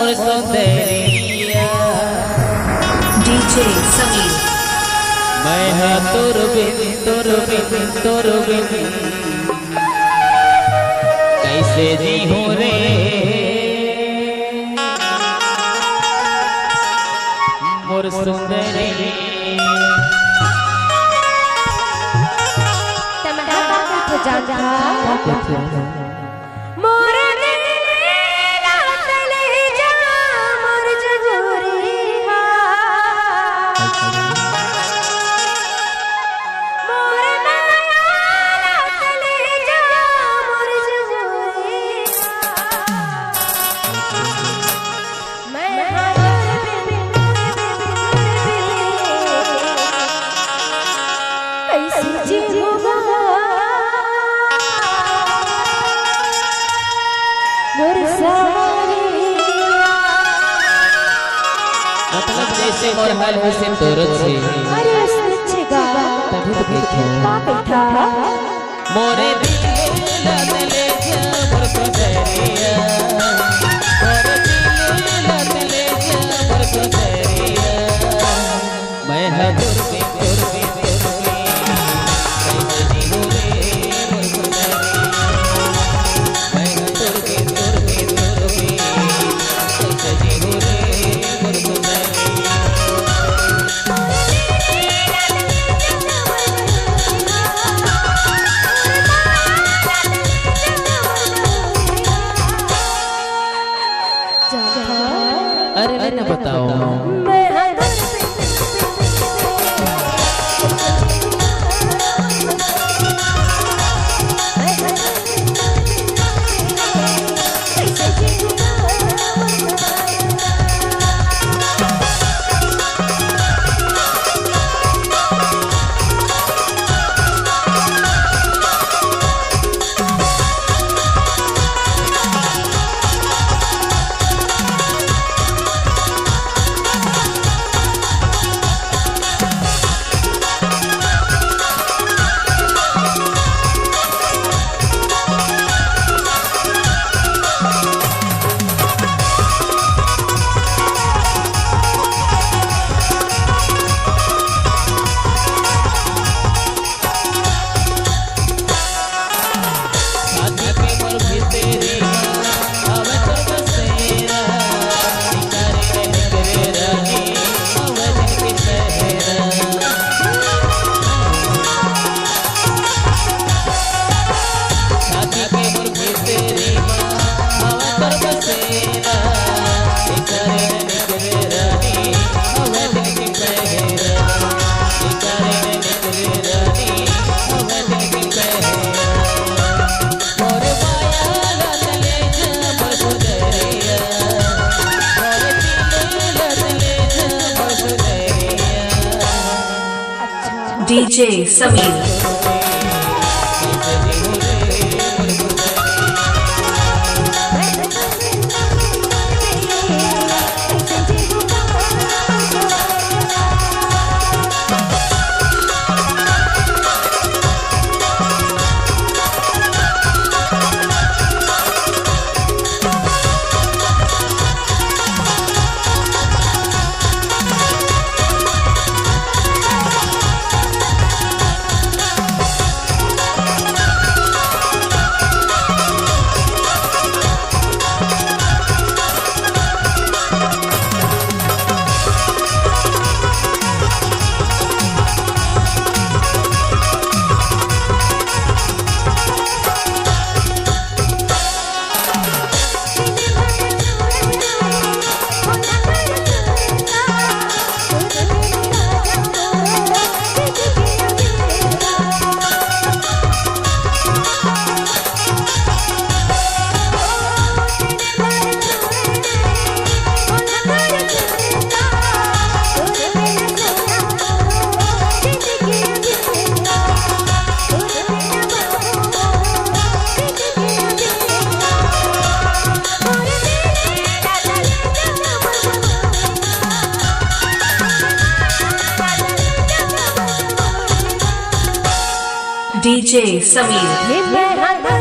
मोर Sundariya DJ Sameer मैं हाँ तोर बिन कैसे जी हूँ रे मोर सुंदरी मतलब जैसे मोर हाल से तोरत से अरे सच्चेगा तभी तो देखो का बैठा मोरे दिल ले जा मोर सुंदरिया मोरे दिल ले जा मोर सुंदरिया मैं हाँ तोर बिन कैसे जी हूँ रे मोर सुंदरिया मैं हाँ तोर बिन कैसे जी हूँ रे मोर सुंदरिया अरे न बताओ डीजे समीर डीजे समीर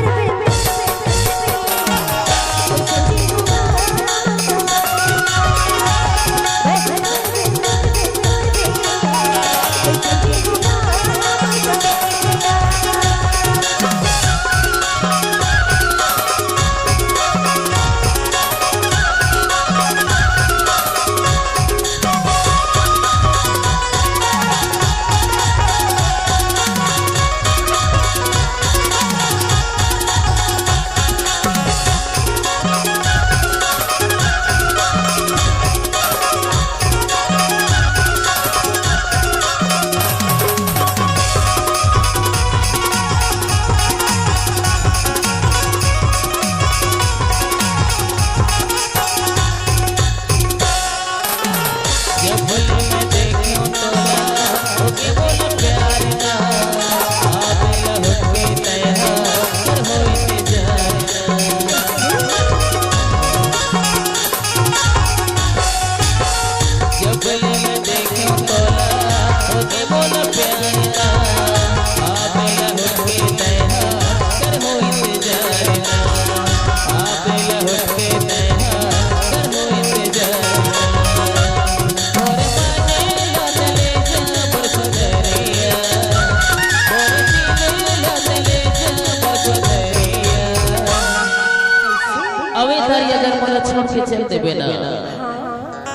चलते बिना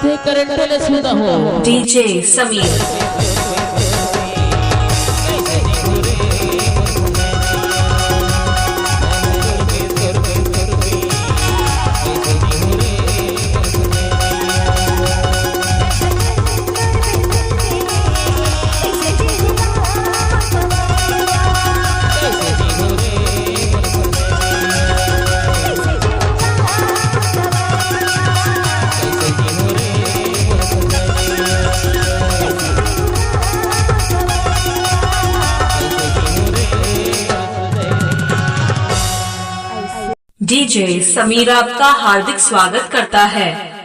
ते करंट ले सुदा हो DJ Sameer, DJ Sameer आपका हार्दिक स्वागत करता है।